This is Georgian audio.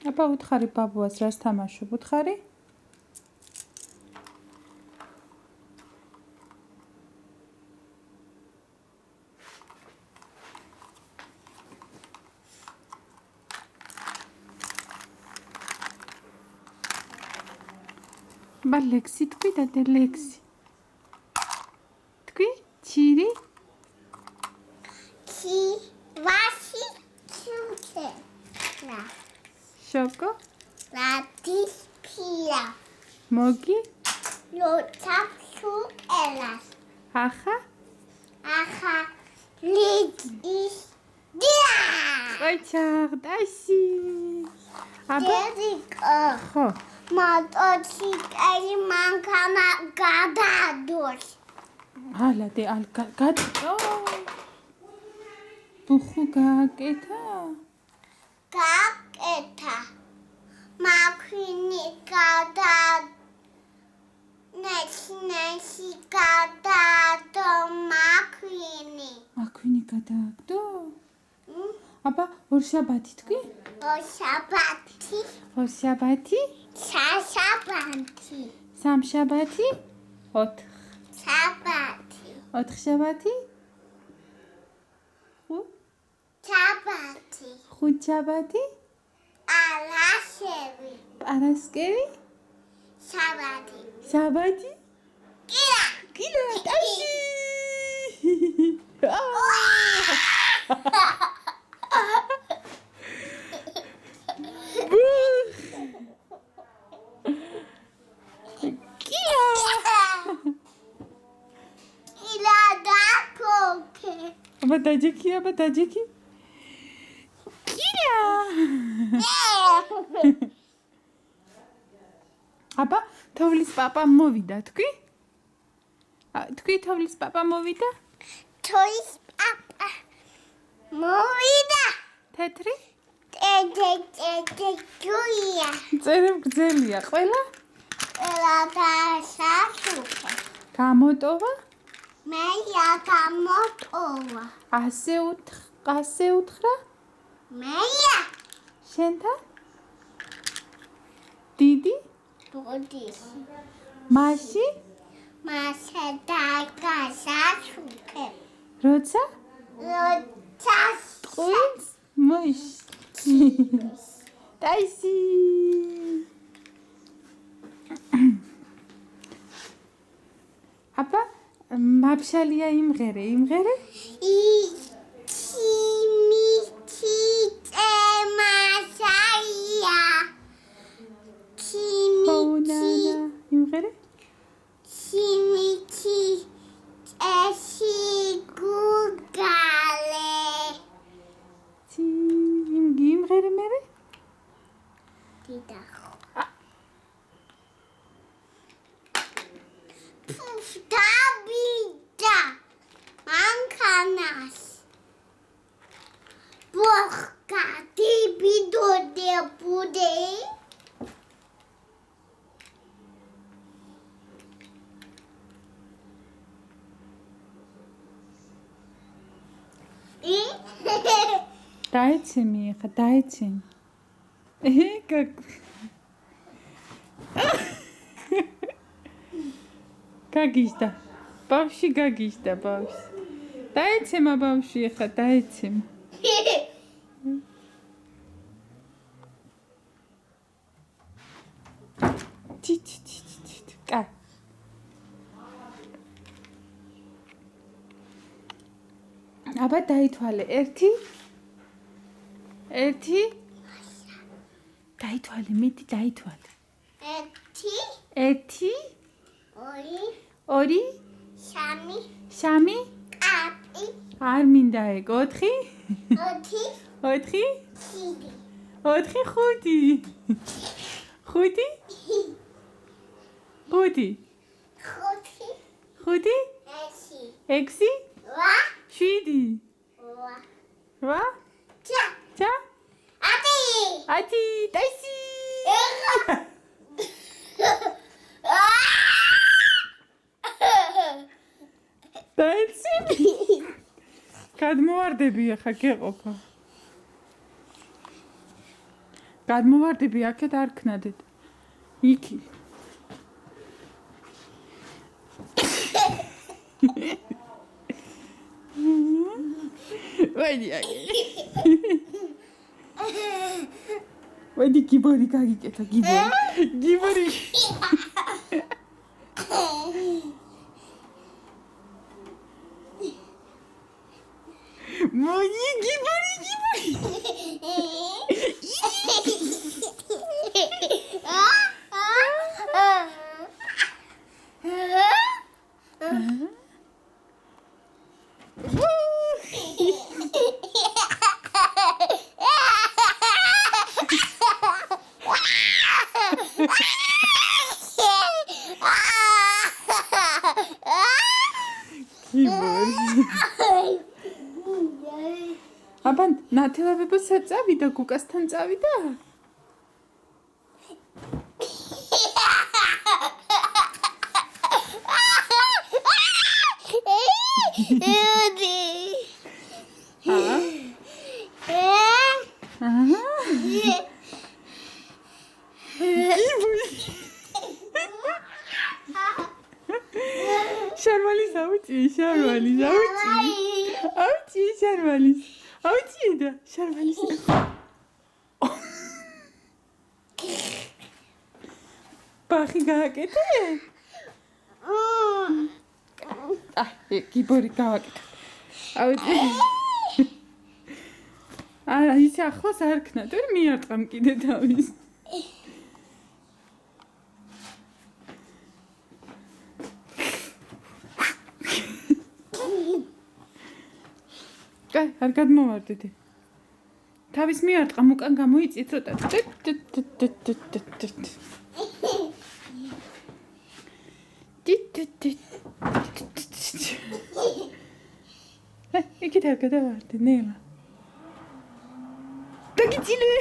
აბა უთხარი ბაბუას რას თამაშობ უთხარი აბა ლექსი თქვი და ლექსი თქვი ჩირი ვაში ჩუჩე შოკო ლატის ფია მოგი ლოცავსუ ელას ახა ლიდის დია ოჩაღდაში აბა დედიკო ხო მოტოციკლი მანქანა გადადოს ალადე გადო ბუხუ გააკეთა გაკეთა მაქვინი გადა ნეჩნეში გადადო მაქვინი გადააგდო აბა ორშაბათი თქვი ორშაბათი შაბათი სამშაბათი შაბათი ოთხშაბათი შაბათი ხუთშაბათი ალაშევი პარასკევი შაბათი კილა ტაში აბა დაჯექი კილა აბა თოვლის პაპა მოვიდა თქვი თოვლის პაპა მოვიდა თოის პაპა მოვიდა თეთრი ჯუია წერებ გძელია ყველა დასაშუქე გამოტოვა მე გამოტოვა ასე უთხრა მე შენთან დიდი დოდის მასში დასაშუქე როცა ყუილს მოიშ ტაისი აბა მაფშალია იმღერე იმღერე სიმიცი წესი გუგალე იმღერე მერე დიდა დავიდა მანქანას ბოხკადი ბიდოდე ბუდე დაეცემი ახლა დაეცემი გაგიშდა ბავში დაეცემა ბავში ახლა დაეცემა კა აბა დაითვალე ერთი დაითვალე მეტი დაითვალე ერთი ორი სამი არ მინდა ეგ ოთხი ხუთი ექვსი შვიდი ჩა ათი ტაისი დაეცემი გადმოვარდები ახლა გეყოფა გადმოვარდები აქეთ არ ქნადეთ. იქი. ვაიდი აი. ვაიდი გიბორი გაგიკეთა გიბორი. გიბორი. მოი გიბორი გიბორი. აბა ნათელავებოსაც წავიდა გუკასთან წავიდა? შარვალის აუწი შარვალის აუწი შარვალის აუწი და შარვალის ბახი გააკეთე? გიბორი გავაკეთე. აუწი. ისე ახლოს არ ქნათ, ვერ მიარტყამ კიდე თავის. არ გადმოვარდეთ. თავის მიარტყამ უკან გამოიწი ცოტა. იქით არ გადავარდე, ნელა. დაგიწილე.